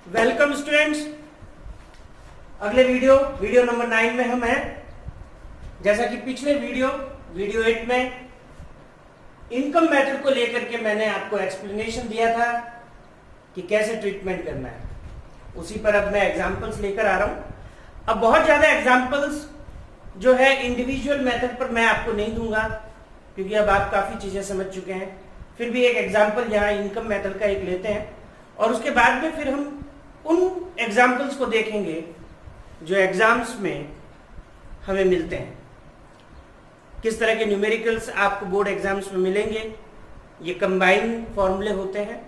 Welcome students. अगले video number 9 में हम हैं। जैसा कि पिछले वीडियो 8 में इनकम मेथड को लेकर के मैंने आपको एक्सप्लेनेशन दिया था कि कैसे ट्रीटमेंट करना है, उसी पर अब मैं एग्जांपल्स लेकर आ रहा हूं। अब बहुत ज्यादा एग्जांपल्स जो है इंडिविजुअल मेथड पर मैं आपको नहीं दूंगा, क्योंकि अब आप काफी चीजें समझ चुके हैं। फिर भी एक एग्जांपल यहाँ इनकम मेथड का एक लेते हैं और उसके बाद में फिर हम उन एग्जाम्पल्स को देखेंगे जो एग्जाम्स में हमें मिलते हैं। किस तरह के न्यूमेरिकल्स आपको बोर्ड एग्जाम्स में मिलेंगे। ये कंबाइंड फॉर्मूले होते हैं।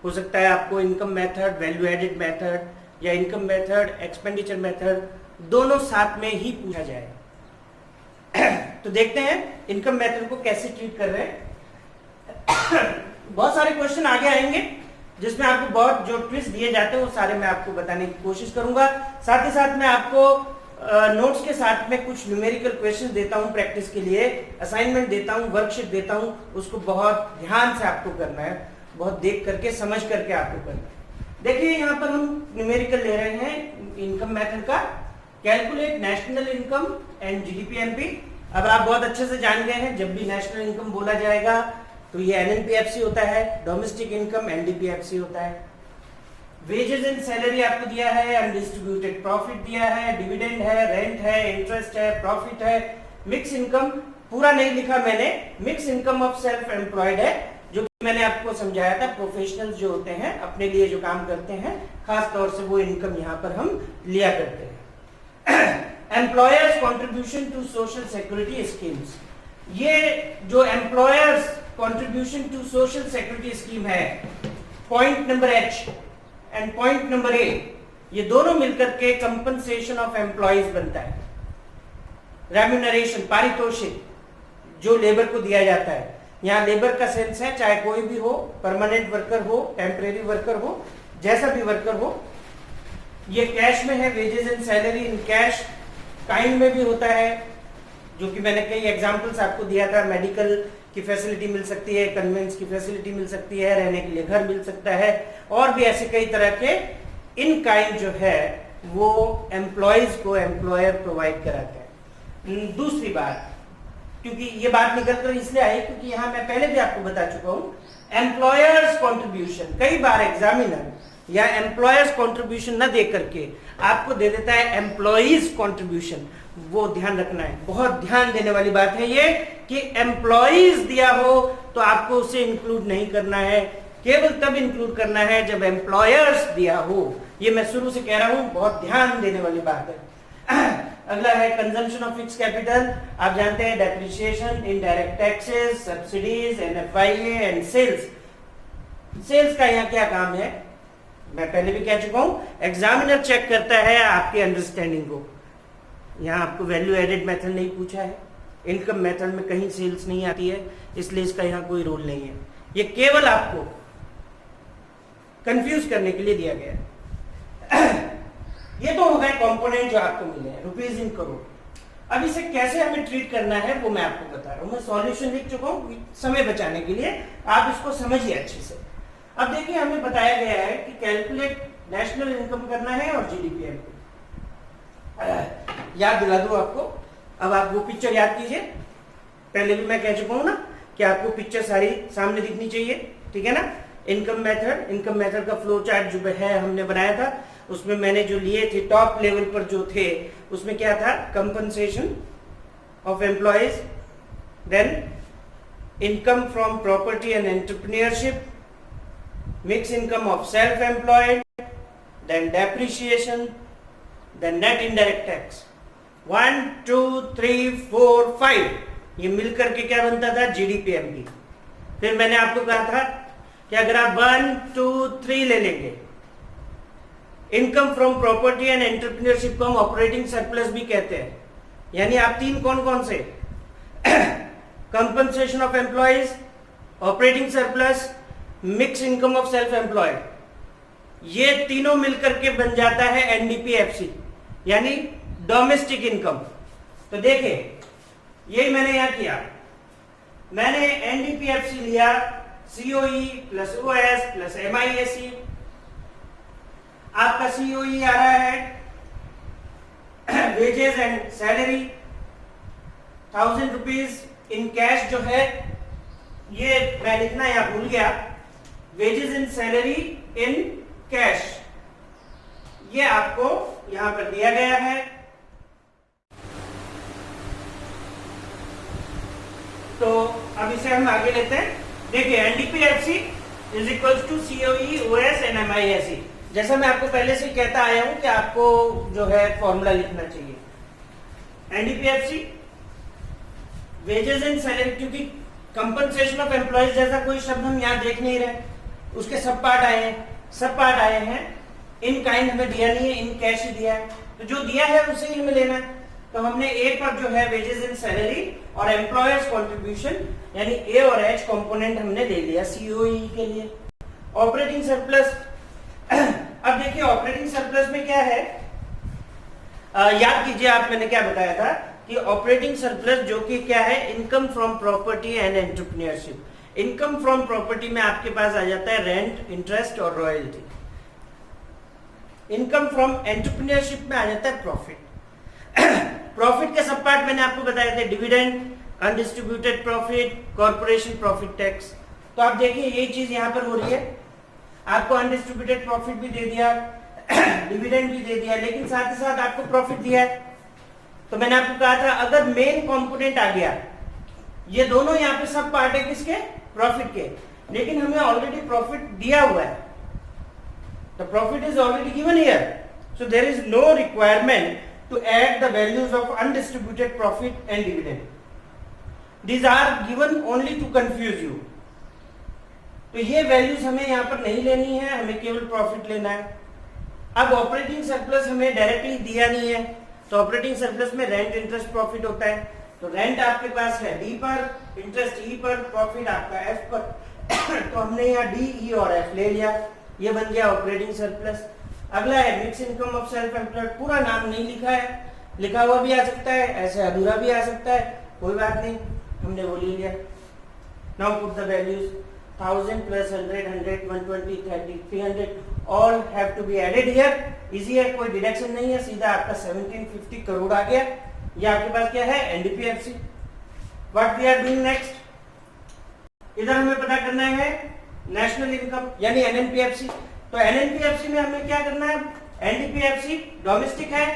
हो सकता है आपको income method, value added method या इनकम मेथड, एक्सपेंडिचर मेथड दोनों साथ में ही पूछा जाए। तो देखते हैं इनकम मेथड को कैसे ट्रीट कर रहे हैं। बहुत सारे क्वेश्चन आगे आएंगे जिसमें आपको बहुत जो ट्विस्ट दिए जाते हैं वो सारे मैं आपको बताने की कोशिश करूंगा। साथ ही साथ मैं आपको नोट्स के साथ में कुछ न्यूमेरिकल क्वेश्चंस देता हूं प्रैक्टिस के लिए, असाइनमेंट देता हूं, वर्कशीट देता हूं। उसको बहुत ध्यान से आपको करना है, बहुत देख करके समझ करके आपको करना है। देखिए यहाँ पर हम न्यूमेरिकल ले रहे हैं इनकम मेथड का। Calculate national income and GDP-MP. अब आप बहुत अच्छे से जान गए हैं, जब भी नेशनल इनकम बोला जाएगा तो ये एनएनपीएफसी होता है, डोमेस्टिक इनकम एनडीपीएफसी होता है। वेजेस एंड सैलरी आपको दिया है, अनडिस्ट्रीब्यूटेड प्रॉफिट दिया है, डिविडेंड है, रेंट है, इंटरेस्ट है, प्रॉफिट है। मिक्स इनकम पूरा नहीं लिखा मैंने, mix income of self employed है, जो मैंने आपको समझाया था। प्रोफेशनल्स जो होते हैं अपने लिए जो काम करते हैं, खास तौर से वो इनकम यहाँ पर हम लिया करते हैं। Employers contribution to social security schemes. ये जो employers contribution to social security scheme है, point number H and point number A, ये दोनों मिलकर के कंपनसेशन ऑफ एम्प्लॉयज बनता है। रेम्यूनरेशन, पारितोषिक जो लेबर को दिया जाता है। यहाँ लेबर का सेंस है चाहे कोई भी हो, परमानेंट वर्कर हो, टेम्परेरी वर्कर हो, जैसा भी वर्कर हो। ये कैश में है, wages and salary in cash. Kind में भी होता है, जो कि मैंने कई एग्जांपल्स आपको दिया था। मेडिकल की फैसिलिटी मिल सकती है, कन्वेंस की फैसिलिटी मिल सकती है, रहने के लिए घर मिल सकता है, और भी ऐसे कई तरह के इन काइंड जो है वो एम्प्लॉयज को एम्प्लॉयर प्रोवाइड कराते हैं। दूसरी बात, क्योंकि ये बात निकल कर इसलिए आई क्योंकि यहाँ मैं पहले भी आपको बता चुका हूँ, एम्प्लॉयर्स कॉन्ट्रीब्यूशन। कई बार एग्जामिनर या एम्प्लॉयर्स कॉन्ट्रीब्यूशन न दे करके आपको दे देता है एम्प्लॉयज कॉन्ट्रीब्यूशन। वो ध्यान रखना है, बहुत ध्यान देने वाली बात है ये कि एम्प्लॉयज दिया हो तो आपको उसे इंक्लूड नहीं करना है, केवल तब इंक्लूड करना है जब एम्प्लॉयर्स दिया हो। ये मैं शुरू से कह रहा हूं, बहुत ध्यान देने वाली बात है। अगला है कंजम्पशन ऑफ फिक्स कैपिटल। आप जानते हैं depreciation, indirect taxes, subsidies, NFIA and sales. Sales का यहाँ क्या काम है मैं पहले भी कह चुका हूं। एग्जामिनर चेक करता है आपकी अंडरस्टैंडिंग को। यहाँ आपको वैल्यू एडेड मेथड नहीं पूछा है, इनकम मेथड में कहीं सेल्स नहीं आती है, इसलिए इसका यहाँ कोई रोल नहीं है। ये केवल आपको कंफ्यूज करने के लिए दिया गया है। ये तो हो गए कंपोनेंट जो आपको मिले हैं, रुपीज इन करोड़। अब इसे कैसे हमें ट्रीट करना है वो मैं आपको बता रहा हूँ। मैं सॉल्यूशन लिख चुका हूँ समय बचाने के लिए, आप इसको समझिए अच्छे से। अब देखिए हमें बताया गया है कि कैलकुलेट नेशनल इनकम करना है और जीडीपी-एमपी। याद दिला दूं आपको। अब आप वो पिक्चर याद कीजिए, पहले भी मैं कह चुका हूं ना कि आपको पिक्चर सारी सामने दिखनी चाहिए, ठीक है ना। इनकम मेथड का फ्लो चार्ट जो है हमने बनाया था, उसमें मैंने जो लिए थे टॉप लेवल पर जो थे, उसमें क्या था, compensation of employees, then income from property and entrepreneurship, mix income of self employed, then depreciation, then net indirect tax. 1 2 3 4 5 ये मिलकर के क्या बनता था, जीडीपी-एमपी। फिर मैंने आपको कहा था कि अगर आप 1 2 3 ले लेंगे, income from property and entrepreneurship को हम ऑपरेटिंग सरप्लस भी कहते हैं। यानी आप तीन कौन कौन से, compensation of employees, operating surplus, mix income of self employed, ये तीनों मिलकर के बन जाता है एनडीपीएफसी, यानी डोमेस्टिक इनकम। तो देखिए यही मैंने यहां किया, मैंने एनडीपीएफसी लिया, सीओई प्लस ओएस प्लस एमआईएसई। आपका सीओई आ रहा है wages and salary 1000 rupees in cash जो है, ये मैं लिखना यहाँ भूल गया, wages in salary in cash, ये आपको यहां पर दिया गया है। तो अब इसे हम आगे लेते हैं। देखिए NDPFC is equals to COE OS and MISE. जैसा मैं आपको पहले से कहता आया हूं कि आपको जो है फॉर्मूला लिखना चाहिए। एनडीपीएफसी वेजेस एंड सैलरी, क्योंकि कंपनसेशन ऑफ एम्प्लॉयज जैसा कोई शब्द हम यहाँ देख नहीं रहे, उसके सब पार्ट आए हैं। इन काइंड हमें दिया नहीं है, इन कैश ही दिया है, तो जो दिया है उसे ही हमें लेना है। तो हमने ए पर जो है वेजेस इन सैलरी और एम्प्लॉयर्स कंट्रीब्यूशन यानी ए और एच कंपोनेंट हमने ले लिया सीओई के लिए। ऑपरेटिंग सरप्लस, अब देखिए ऑपरेटिंग सरप्लस में क्या है, याद कीजिए आप, मैंने क्या बताया था कि ऑपरेटिंग सरप्लस जो कि क्या है, income from property and entrepreneurship. Income from property में आपके पास आ जाता है रेंट, इंटरेस्ट और रॉयल्टी। इनकम फ्रॉम एंटरप्रेन्योरशिप में आ जाता है प्रॉफिट। प्रॉफिट के सब पार्ट मैंने आपको बताए थे, dividend, undistributed profit, corporation profit tax. तो आप देखिए यही चीज यहां पर हो रही है, आपको अनडिस्ट्रीब्यूटेड प्रॉफिट भी दे दिया, डिविडेंड भी दे दिया, लेकिन साथ ही साथ आपको प्रॉफिट दिया है। तो मैंने आपको कहा था अगर मेन कंपोनेंट आ गया, ये दोनों यहाँ पे सब पार्ट है किसके, प्रॉफिट के, लेकिन हमें ऑलरेडी प्रॉफिट दिया हुआ है, the profit is already given here, so there is no requirement to add the values of undistributed profit and dividend. These are given only to confuse you. तो ये वैल्यूज हमें यहाँ पर नहीं लेनी है, हमें केवल प्रॉफिट लेना है। अब ऑपरेटिंग सरप्लस हमें डायरेक्टली दिया नहीं है, तो ऑपरेटिंग सरप्लस में रेंट, इंटरेस्ट, प्रॉफिट होता है। तो रेंट आपके पास है डी पर, इंटरेस्ट ई पर, प्रॉफिट आपका एफ पर। तो हमने यहाँ डी, ई और एफ ले लिया, ये बन गया ऑपरेटिंग सरप्लस। अगला है mix income of self employed. पूरा नाम नहीं लिखा है, लिखा हुआ भी आ सकता है, ऐसे अधूरा भी आ सकता है, कोई बात नहीं, हमने वो ले लिया। Now put the values 1000 plus 100, 100, 120, 30, 300 all have to be added here. Easy है, कोई डिडक्शन नहीं है, सीधा आपका 1750 करोड़ आ गया। ये आपके पास क्या है, NDPFC. What we are doing next, इधर हमें पता करना है नेशनल इनकम यानी एनएनपीएफसी। तो एनएनपीएफसी में हमें क्या करना है, एनडीपीएफसी डोमेस्टिक है,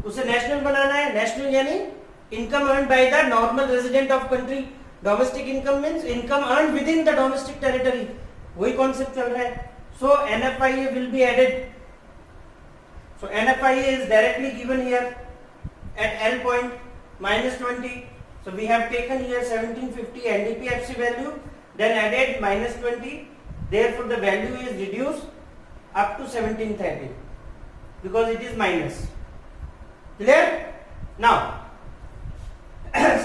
उसे नेशनल बनाना है। नेशनल यानी income earned by the normal resident of country. Domestic income means income earned within the domestic territory, वही कॉन्सेप्ट चल रहा है। So NFIA will be added. So NFIA is directly given here at L point -20. So we have taken here 1750 NDPFC value, then added -20. Therefore the value is reduced up to 1730 because it is minus. Clear? Now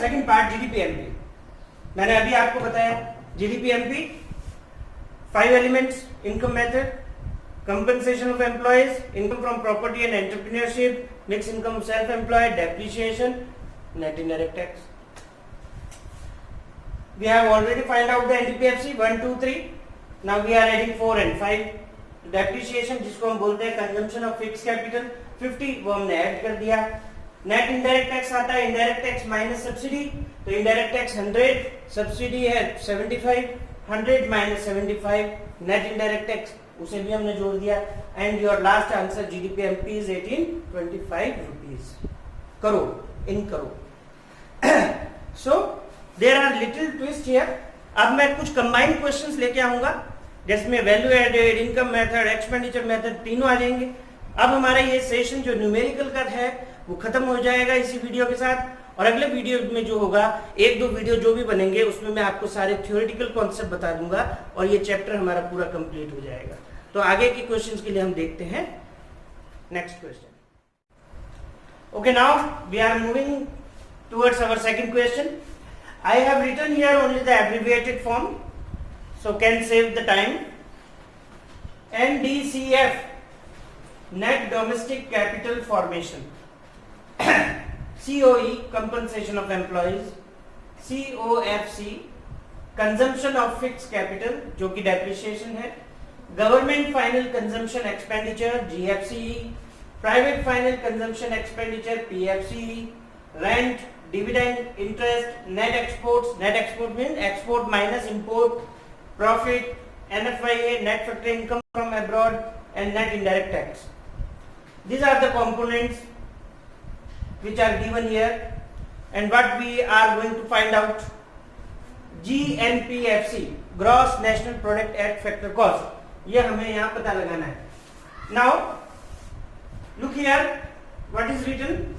second part GDPMP. मैंने अभी आपको बताया GDPMP 5 elements: income method, compensation of employees, income from property and entrepreneurship, mixed income of self-employed, depreciation, net indirect tax. We have already find out the NDPFC 1, 2, 3. Now we are adding 4 and 5. Depreciation जिसको हम बोलते हैं consumption of fixed capital 50, वो हमने add कर दिया। Net indirect tax आता है, इनडायरेक्ट टैक्स माइनस सब्सिडी, तो इनडायरेक्ट टैक्स 100, सब्सिडी है 75, 100 माइनस 75, नेट इनडायरेक्ट टैक्स उसे भी हमने जोड़ दिया। And your last answer GDPMP is 1825 rupees crore in crore. So there are little twist here. अब मैं कुछ कंबाइंड क्वेश्चंस लेके आऊंगा जिसमें value added, income method, expenditure method तीनों आ जाएंगे। अब हमारा ये सेशन जो न्यूमेरिकल का है वो खत्म हो जाएगा इसी वीडियो के साथ, और अगले वीडियो में जो होगा, 1-2 वीडियो जो भी बनेंगे उसमें मैं आपको सारे थ्योरेटिकल कॉन्सेप्ट बता दूंगा और ये चैप्टर हमारा पूरा कंप्लीट हो जाएगा। तो आगे के क्वेश्चंस के लिए हम देखते हैं next question. Okay, now we are moving towards our second question. I have written here only the abbreviated form, so can save the time. NDCF, net domestic capital formation. COE, compensation of employees. COFC, consumption of fixed capital जो कि depreciation है। Government final consumption expenditure GFCE, private final consumption expenditure PFCE, rent, dividend, interest, net export mean export minus import, profit, NFIA, net factory income from abroad, and net indirect tax. These are the components which are given here, and what we are going to find out, GNPFC, gross national product at factor cost, ये हमें यहाँ पता लगाना है. Now look here, what is written,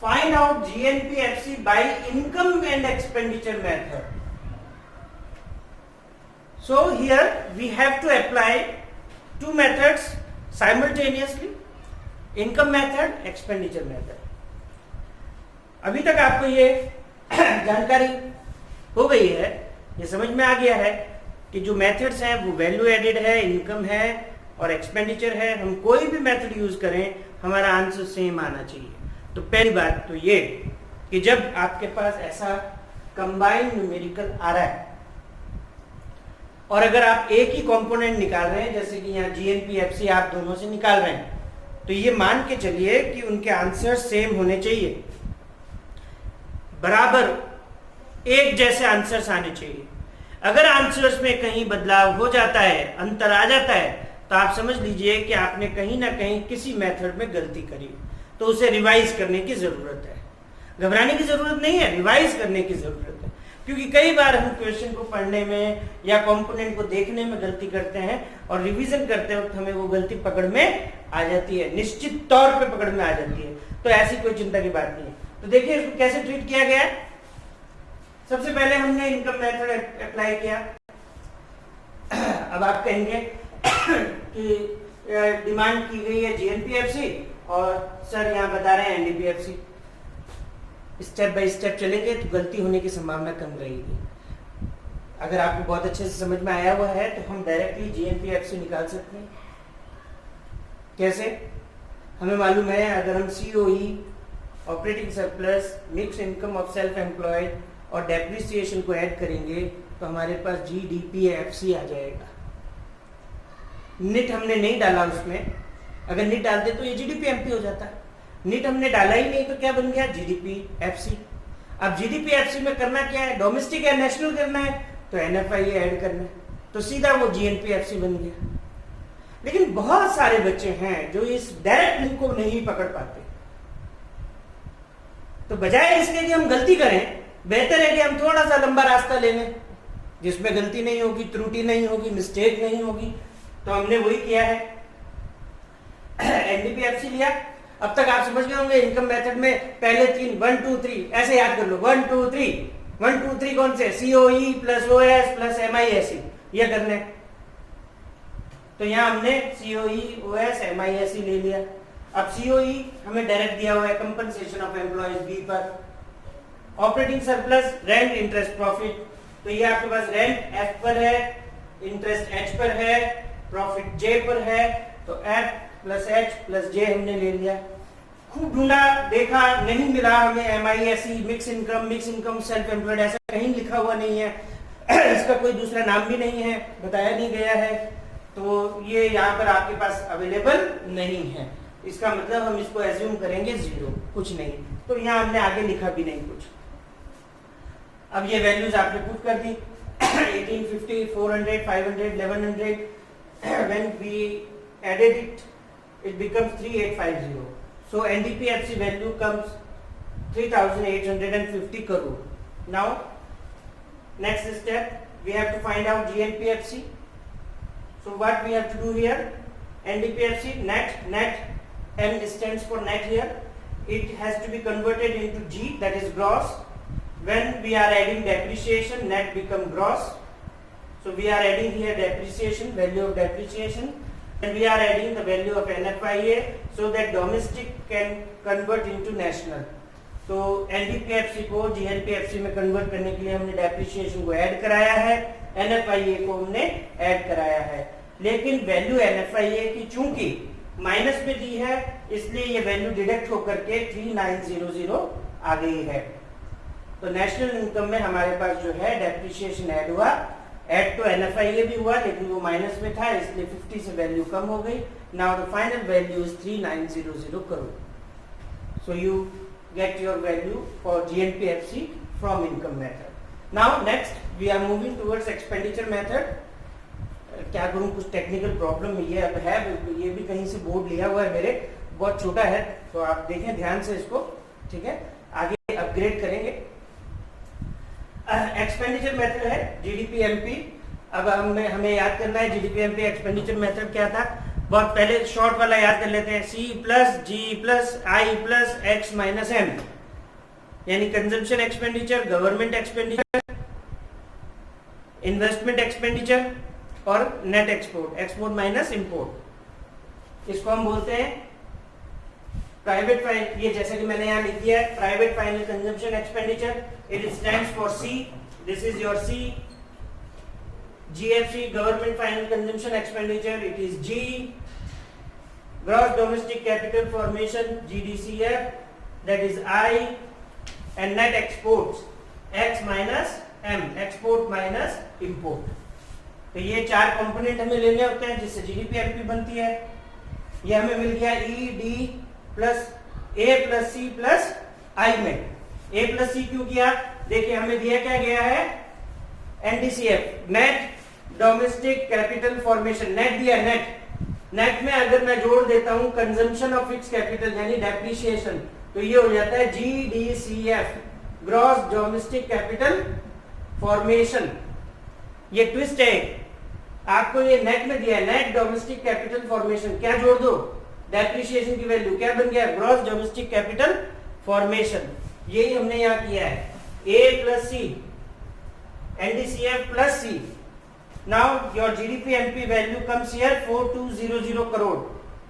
find out GNPFC by income and expenditure method. So here we have to apply two methods simultaneously, income method, expenditure method. अभी तक आपको ये जानकारी हो गई है, ये समझ में आ गया है कि जो मेथड्स हैं वो वैल्यू एडेड है, इनकम है और एक्सपेंडिचर है. हम कोई भी मेथड यूज करें हमारा आंसर सेम आना चाहिए. तो पहली बात तो ये कि जब आपके पास ऐसा कंबाइंड न्यूमेरिकल आ रहा है और अगर आप एक ही कंपोनेंट निकाल रहे हैं, जैसे कि यहाँ GNPFC आप दोनों से निकाल रहे हैं, तो ये मान के चलिए कि उनके आंसर सेम होने चाहिए, बराबर एक जैसे आंसर्स आने चाहिए. अगर आंसर्स में कहीं बदलाव हो जाता है, अंतर आ जाता है, तो आप समझ लीजिए कि आपने कहीं ना कहीं किसी मेथड में गलती करी, तो उसे रिवाइज करने की जरूरत है. घबराने की जरूरत नहीं है, रिवाइज करने की जरूरत है, क्योंकि कई बार हम क्वेश्चन को पढ़ने में या कंपोनेंट को देखने में गलती करते हैं और रिवीजन करते वक्त हमें वो गलती पकड़ में आ जाती है, निश्चित तौर पे पकड़ में आ जाती है. तो ऐसी कोई चिंता की बात नहीं है. तो देखिए इसको कैसे ट्रीट किया गया है. सबसे पहले हमने इनकम मेथड अप्लाई किया. अब आप कहेंगे कि डिमांड की गई है GNPFC और सर यहाँ बता रहे हैं NDPFC. स्टेप बाय स्टेप चलेंगे तो गलती होने की संभावना कम रहेगी. अगर आपको बहुत अच्छे से समझ में आया हुआ है तो हम डायरेक्टली GNPFC निकाल सकते हैं. कैसे? हमें मालूम है अगर हम COE, operating surplus, mix income of self employed और डेप्रिसिएशन को ऐड करेंगे तो हमारे पास GDPFC आ जाएगा. निट हमने नहीं डाला उसमें, अगर निट डालते तो ये GDPMP हो जाता है. निट हमने डाला ही नहीं तो क्या बन गया GDPFC. अब GDPFC में करना क्या है, डोमेस्टिक या नेशनल करना है तो NFIA ऐड करना है, तो सीधा वो GNPFC बन गया. लेकिन बहुत सारे बच्चे हैं जो इस डायरेक्ट लिंक को नहीं पकड़ पाते. तो बजाय इसके कि हम गलती करें, बेहतर है कि हम थोड़ा सा लंबा रास्ता ले लें जिसमें गलती नहीं होगी, त्रुटि नहीं होगी, मिस्टेक नहीं होगी. तो हमने वही किया है, NDPFC लिया. अब तक आप समझ गए होंगे इनकम मेथड में पहले 3 1 2 3 ऐसे याद कर लो. 1 2 3 1 2 3 कौन से, COE plus OS plus MISE ये करने. तो यहाँ हमने COE, OS, MISE ले लिया. अब COE हमें डायरेक्ट दिया हुआ है कंपनसेशन ऑफ एम्प्लॉयज B पर. Operating surplus, rent, interest, profit. तो ये आपके पास रेंट F पर है, इंटरेस्ट H पर है, प्रॉफिट J पर है. तो F plus H plus J हमने ले लिया. खूब ढूंढा, देखा, नहीं मिला हमें MISE, mix income self employed, ऐसा कहीं लिखा हुआ नहीं है. इसका कोई दूसरा नाम भी नहीं है, बताया नहीं गया है, तो ये यहाँ पर आपके पास अवेलेबल नहीं है. इसका मतलब हम इसको एज्यूम करेंगे 0, कुछ नहीं. तो यहाँ हमने आगे लिखा भी नहीं कुछ. अब ये वैल्यूज आपने पुट कर दी 1850, 400, 500, 1100. when we added it becomes 3850. So NDPFC value comes 3850 crore. Now next step we have to find out GNPFC. So what we have to do here, NDPFC net, N stands for net here. It has to be converted into G, that is gross. When we are adding depreciation, net become gross. So we are adding here depreciation, value of depreciation, and we are adding the value of NFIA so that domestic can convert into national. तो NDPFC को GNPFC में convert करने के लिए हमने depreciation को add कराया है, NFIA को हमने ऐड कराया है. लेकिन वैल्यू NFIA की चूंकि माइनस में दी है इसलिए ये वैल्यू डिडक्ट होकर के 3900 आ गई है. तो नेशनल इनकम में हमारे पास जो है डेप्रिसिएशन ऐड हुआ, ऐड टू NFIA भी हुआ लेकिन वो माइनस में था इसलिए 50 से वैल्यू कम हो गई. Now the final value is 3900 crore. So you get your value for GNPFC from income method. Now next we are moving towards expenditure method. क्या करूं, कुछ टेक्निकल प्रॉब्लम ये अब है, ये भी कहीं से बोर्ड लिया हुआ है मेरे, बहुत छोटा है तो आप देखें ध्यान से इसको. ठीक है, आगे अपग्रेड करेंगे. एक्सपेंडिचर मेथड है GDP-MP. अब हमें याद करना है GDP-MP एक्सपेंडिचर मेथड क्या था. बहुत पहले शॉर्ट वाला याद कर लेते हैं. C plus G plus I plus X minus M, यानी consumption expenditure, government expenditure, investment expenditure और net export. Export minus import, इसको हम बोलते हैं प्राइवेट फाइनल. ये जैसा कि मैंने यहाँ लिख दिया है private final consumption expenditure. It stands for C. This is your C. GFC government final consumption expenditure, it is G. Gross domestic capital formation GDCF, that is I. And net exports X minus M, export minus import. तो ये चार component हमें लेने होते हैं जिससे GDP-MP बनती है. ये हमें मिल गया E D plus A plus C plus I में. A प्लस C क्यों किया, देखिए हमें दिया क्या गया है NDCF, net domestic capital formation. Net दिया, नेट में अगर मैं जोड़ देता हूं कंजम्पशन ऑफ फिक्स कैपिटल यानी डेप्रिसिएशन, तो ये हो जाता है GDCF, gross domestic capital formation. ये ट्विस्ट है, आपको ये नेट में दिया है नेट डोमेस्टिक कैपिटल फॉर्मेशन, क्या जोड़ दो डेप्रिसिएशन की वैल्यू, क्या बन गया ग्रॉस डोमेस्टिक कैपिटल फॉर्मेशन. यही हमने यहाँ किया है. A plus C, NDCF plus C. Now your GDP-MP value comes here 4200 crore.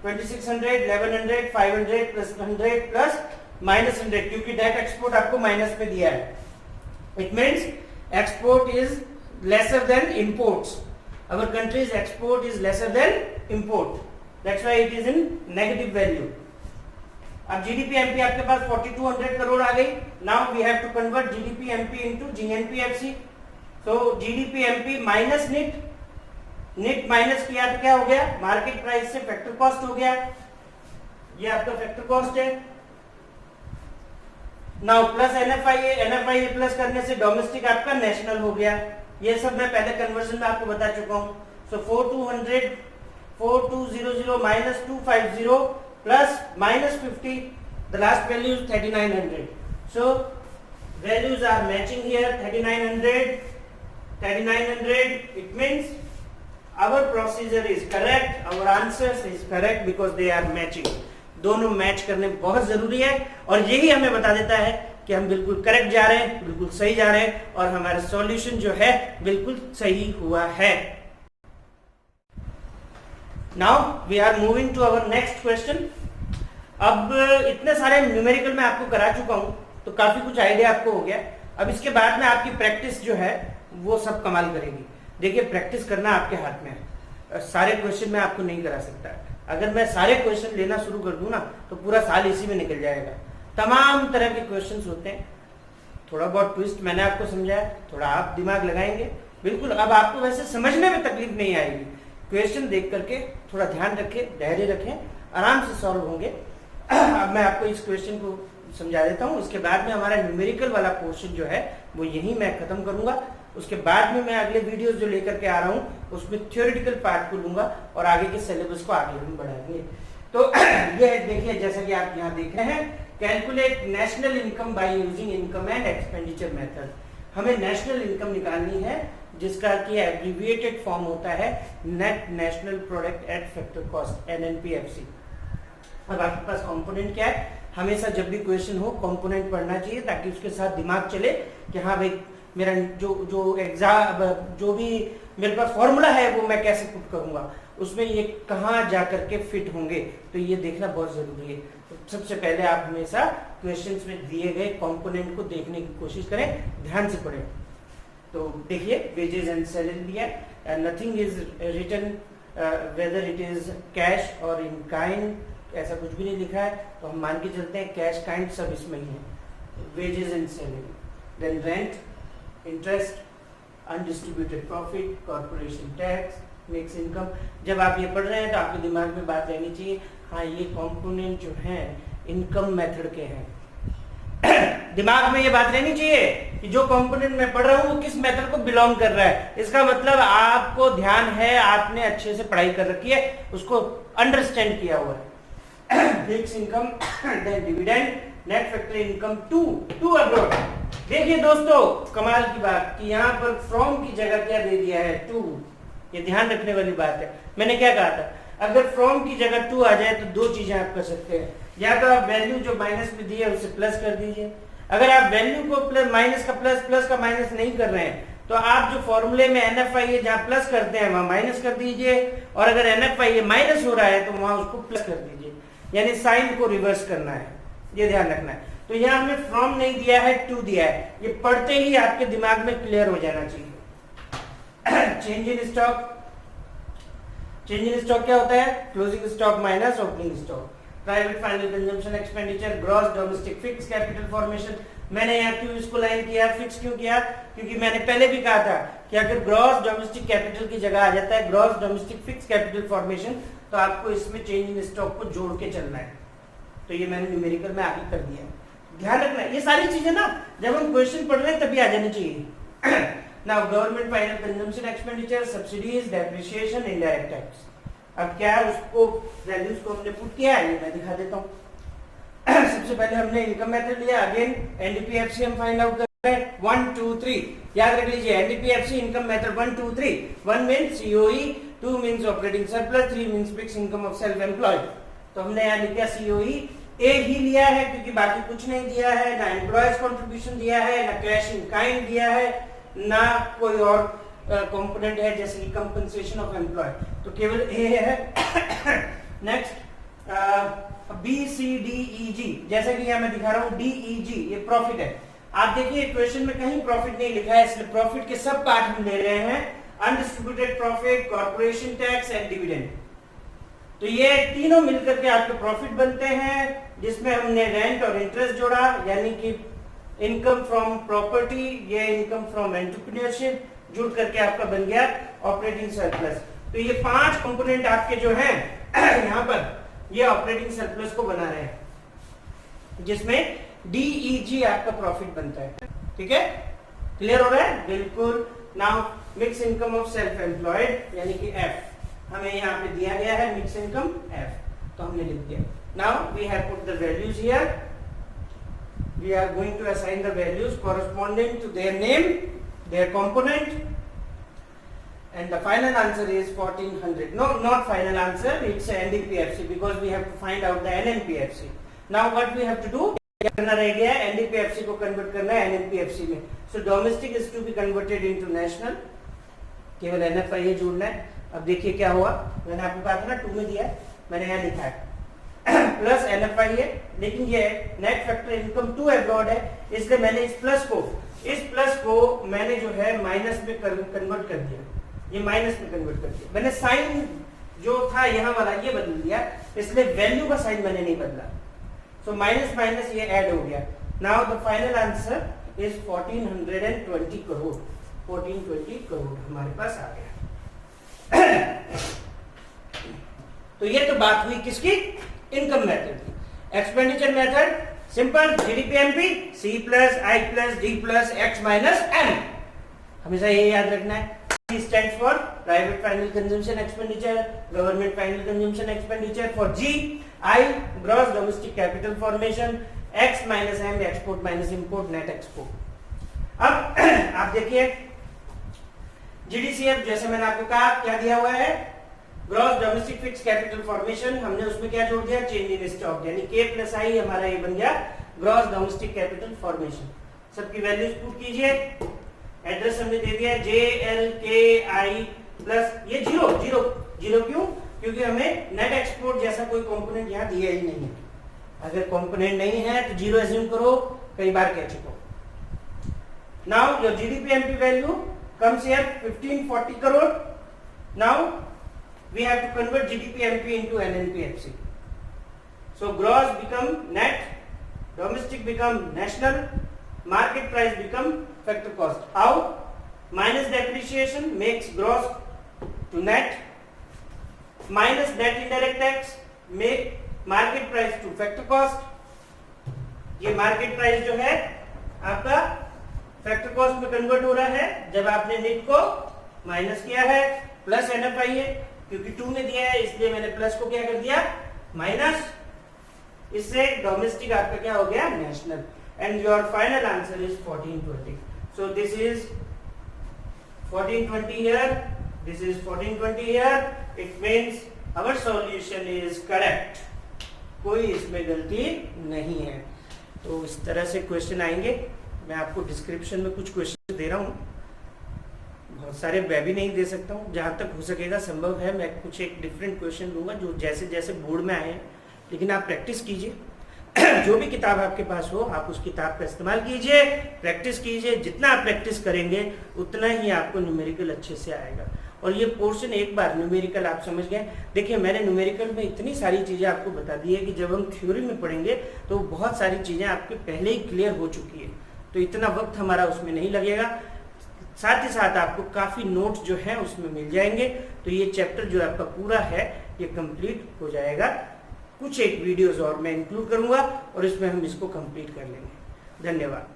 2600, 1100, 500 plus 100 plus minus 100, क्योंकि नेट एक्सपोर्ट आपको माइनस में दिया है. It means export is lesser than imports. Our country's export is lesser than import. That's why it is in negative value. अब GDP-MP आपके पास 4200 करोड़ आ गई. Now we have to convert GDP-MP into GNPFC. So GDP-MP minus NIT minus किया तो क्या हो गया, market price से factor cost हो गया. ये आपका फैक्टर कॉस्ट है. नाउ प्लस NFIA प्लस करने से डोमेस्टिक आपका नेशनल हो गया. ये सब मैं पहले कन्वर्जन में आपको बता चुका हूं. So 4200 minus 250 plus minus 50, the last value is 3900. So values are matching here. 3900 it means our procedure is correct, our answers is correct because they are matching. दोनों मैच करने बहुत जरूरी है और यही हमें बता देता है कि हम बिल्कुल करेक्ट जा रहे हैं, बिल्कुल सही जा रहे हैं और हमारा सॉल्यूशन जो है बिल्कुल सही हुआ है. Now we are moving to our next question. अब इतने सारे न्यूमेरिकल मैं आपको करा चुका हूं तो काफी कुछ आइडिया आपको हो गया. अब इसके बाद में आपकी प्रैक्टिस जो है वो सब कमाल करेगी. देखिए प्रैक्टिस करना आपके हाथ में है. सारे क्वेश्चन मैं आपको नहीं करा सकता. अगर मैं सारे क्वेश्चन लेना शुरू कर दूं ना तो पूरा साल इसी में निकल जाएगा. तमाम तरह के क्वेश्चंस होते हैं. थोड़ा बहुत ट्विस्ट मैंने आपको समझाया, थोड़ा आप दिमाग लगाएंगे बिल्कुल. अब आपको वैसे समझने में तकलीफ नहीं आएगी. क्वेश्चन देख करके थोड़ा ध्यान रखें, धैर्य रखें, आराम से सॉल्व होंगे. अब मैं आपको इस क्वेश्चन को समझा देता हूँ. इसके बाद में हमारा न्यूमेरिकल वाला पोर्शन जो है वो यही मैं खत्म करूंगा. उसके बाद में मैं अगले वीडियोस जो लेकर के आ रहा हूँ उसमें थ्योरेटिकल पार्ट को लूंगा और आगे के सिलेबस को आगे हम बढ़ाएंगे. तो ये देखिए जैसा कि आप यहाँ देख रहे हैं, calculate national income by using income and expenditure method. हमें नेशनल इनकम निकालनी है जिसका कि एब्रिविएटेड फॉर्म होता है net national product at factor cost, NNPFC. अब आपके पास कंपोनेंट क्या है, हमेशा जब भी क्वेश्चन हो कंपोनेंट पढ़ना चाहिए ताकि उसके साथ दिमाग चले कि हाँ भाई मेरा जो एग्जाम जो भी मेरे पास फॉर्मूला है वो मैं कैसे पुट करूंगा, उसमें ये कहाँ जा करके फिट होंगे, तो ये देखना बहुत जरूरी है. तो सबसे पहले आप हमेशा क्वेश्चंस में दिए गए कंपोनेंट को देखने की कोशिश करें, ध्यान से पढ़ें. तो देखिए वेजेस एंड सैलरी दिया, nothing is written whether it is cash or in kind, ऐसा कुछ भी नहीं लिखा है तो हम मान के चलते हैं कैश काइंड सब इसमें ही है. Wages and salary, then rent, interest, undistributed profit, corporation tax, mixed income. जब आप ये पढ़ रहे हैं तो आपके दिमाग में बात रहनी चाहिए, हाँ ये कंपोनेंट जो है इनकम मेथड के हैं। दिमाग में ये बात रहनी चाहिए कि जो कंपोनेंट मैं पढ़ रहा हूँ वो किस मेथड को बिलोंग कर रहा है। इसका मतलब आपको ध्यान है, आपने अच्छे से पढ़ाई कर रखी है, उसको अंडरस्टैंड किया हुआ है। Fixed income, then dividend, net factor income to abroad. देखिए दोस्तों कमाल की बात कि यहाँ पर फ्रॉम की जगह क्या दे दिया है, टू। ये ध्यान रखने वाली बात है। मैंने क्या कहा था, अगर फ्रॉम की जगह टू आ जाए तो दो चीजें आप कर सकते हैं, या तो आप वैल्यू जो माइनस में दी है उसे प्लस कर दीजिए। अगर आप वैल्यू को प्लस माइनस का प्लस, प्लस का माइनस नहीं कर रहे हैं तो आप जो फॉर्मूले में NFI है जहां प्लस करते हैं वहां माइनस कर दीजिए, और अगर NFI है माइनस हो रहा है तो वहां उसको प्लस कर दीजिए, यानी साइन को रिवर्स करना है, ये ध्यान रखना है। तो यहाँ हमने फ्रॉम नहीं दिया है, टू दिया है। ये पढ़ते ही आपके दिमाग में क्लियर हो जाना चाहिए। Change in stock, change in stock क्या होता है, closing stock minus opening stock. Private final consumption expenditure, gross domestic fix capital formation. मैंने यहाँ क्यों इसको लाइन किया, फिक्स क्यों किया, क्योंकि मैंने पहले भी कहा था कि अगर ग्रॉस डोमेस्टिक कैपिटल की जगह आ जाता है gross domestic fix capital formation, तो आपको इसमें चेंज इन स्टॉक को जोड़ के चलना है। तो ये मैंने न्यूमेरिकल में आगे कर दिया। ध्यान रखना ये सारी चीजें ना जब हम क्वेश्चन पढ़ रहे हैं तभी आ जानी चाहिए। Now government final consumption expenditure, subsidies, depreciation, indirect tax. अब क्या है, उसको वैल्यूज को हमने पुट किया है, ये मैं दिखा देता हूँ। सबसे पहले हमने इनकम मेथड लिया, अगेन एनडीपीएफसी हम फाइंड आउट कर रहे हैं 1 2 3। याद रख लीजिए NDPFC income method 1 2 3। 1 means COE, 2 means operating surplus, 3 means fix income of self employed. तो हमने यहाँ लिखा सीओई ए ही लिया है क्योंकि बाकी कुछ नहीं दिया है, ना एम्प्लॉयज कंट्रीब्यूशन दिया है, ना कैश इन काइंड दिया है, ना कोई और कंपोनेंट है जैसे कि कंपनसेशन ऑफ एम्प्लॉय, तो केवल ए है। Next B C D E G, जैसे कि यहाँ मैं दिखा रहा हूँ डी ई जी, ये प्रॉफिट है। आप देखिए क्वेश्चन में कहीं प्रॉफिट नहीं लिखा है, इसलिए प्रॉफिट के सब पार्ट हम ले रहे हैं, undistributed profit, corporation tax and dividend. तो ये तीनों मिलकर के आपके प्रॉफिट बनते हैं, जिसमें हमने रेंट और इंटरेस्ट जोड़ा, यानी कि इनकम फ्रॉम प्रॉपर्टी, ये इनकम फ्रॉम एंटरप्रेन्योरशिप जुड़ करके आपका बन गया ऑपरेटिंग सरप्लस। तो ये 5 कंपोनेंट आपके जो हैं यहाँ पर ये ऑपरेटिंग सरप्लस को बना रहे हैं, जिसमें DEG आपका प्रॉफिट बनता है। ठीक है, क्लियर हो रहा है, बिल्कुल। Now mix income of self employed यानी कि F हमें यहाँ पे दिया गया है, मिक्स इनकम F, तो हमने लिख दिया। Now we have put the values here, we are going to assign the values corresponding to their name, their component, and the final answer is 1400. No, not final answer, it's NDPFC because we have to find out the NNPFC. Now what we have to do, क्या करना रह गया है, NDPFC को convert करना है NNPFC में। So domestic is to be converted into national, केवल NFI जोड़ना है। अब देखिए क्या हुआ, मैंने आपको कहा था ना 2 में दिया है, मैंने यहाँ लिखा है प्लस NFI है, लेकिन ये net factor income to abroad है, इसलिए मैंने इस प्लस को मैंने जो है माइनस में कन्वर्ट कर दिया, ये माइनस में कन्वर्ट कर दिया। मैंने साइन जो था यहाँ वाला ये बदल दिया, इसलिए वैल्यू का साइन मैंने नहीं बदला। सो माइनस माइनस ये ऐड हो गया। Now the final answer is 1420 crore, 1420 crore हमारे पास आ गया। तो ये तो बात हुई किसकी, इनकम मेथड की। Expenditure method simple, जीडीपीएमपी, C plus I plus D plus X minus M, हमेशा ये याद रखना है। C stands for private final consumption expenditure, government final consumption expenditure. For G, I gross domestic capital formation, X minus M export minus import net export. अब आप देखिए GDCF, जैसे मैंने आपको कहा क्या दिया हुआ है, gross domestic fix capital formation, हमने उसमें क्या जोड़ दिया, चेंज इन स्टॉक, यानी K प्लस I हमारा ये बन गया ग्रॉस डोमेस्टिक कैपिटल फॉर्मेशन। सबकी वैल्यूज पुट कीजिए, एड्रेस हमने दे दिया JLKI प्लस ये जीरो क्यों, क्योंकि हमें नेट एक्सपोर्ट जैसा कोई कंपोनेंट यहाँ दिया ही नहीं है। अगर कंपोनेंट नहीं है तो जीरो एज्यूम करो, कई बार कह चुका। Now your GDPMP value comes here 1540 crore. Now we have to convert GDPMP into NNPFC. So gross become net, domestic become national, market price become factor cost. How? Minus depreciation makes gross to net, minus net indirect tax make market price to factor cost. ये market price जो है आपका factor cost में convert हो रहा है जब आपने नेट को माइनस किया है। प्लस एनएफआई है क्योंकि 2 में दिया है इसलिए मैंने प्लस को क्या कर दिया माइनस, इससे डोमेस्टिक आपका क्या हो गया national. And your final answer is 1420। So this is 1420 here, this is 1420 here, it means our solution is correct, कोई इसमें गलती नहीं है। तो इस तरह से क्वेश्चन आएंगे। मैं आपको डिस्क्रिप्शन में कुछ क्वेश्चन दे रहा हूँ, बहुत सारे मैं भी नहीं दे सकता हूँ, जहाँ तक हो सकेगा संभव है मैं कुछ एक डिफरेंट क्वेश्चन दूंगा जो जैसे जैसे बोर्ड में आए हैं। लेकिन आप प्रैक्टिस कीजिए जो भी किताब आपके पास हो आप उस किताब का इस्तेमाल कीजिए, प्रैक्टिस कीजिए। जितना आप प्रैक्टिस करेंगे उतना ही आपको न्यूमेरिकल अच्छे से आएगा। और ये पोर्शन एक बार न्यूमेरिकल आप समझ गए। देखिए मैंने न्यूमेरिकल में इतनी सारी चीज़ें आपको बता दी है कि जब हम थ्योरी में पढ़ेंगे तो बहुत सारी चीज़ें आपके पहले ही क्लियर हो चुकी है, तो इतना वक्त हमारा उसमें नहीं लगेगा। साथ ही साथ आपको काफ़ी नोट्स जो हैं उसमें मिल जाएंगे। तो ये चैप्टर जो आपका पूरा है ये कंप्लीट हो जाएगा। कुछ एक वीडियोस और मैं इंक्लूड करूंगा और इसमें हम इसको कंप्लीट कर लेंगे। धन्यवाद।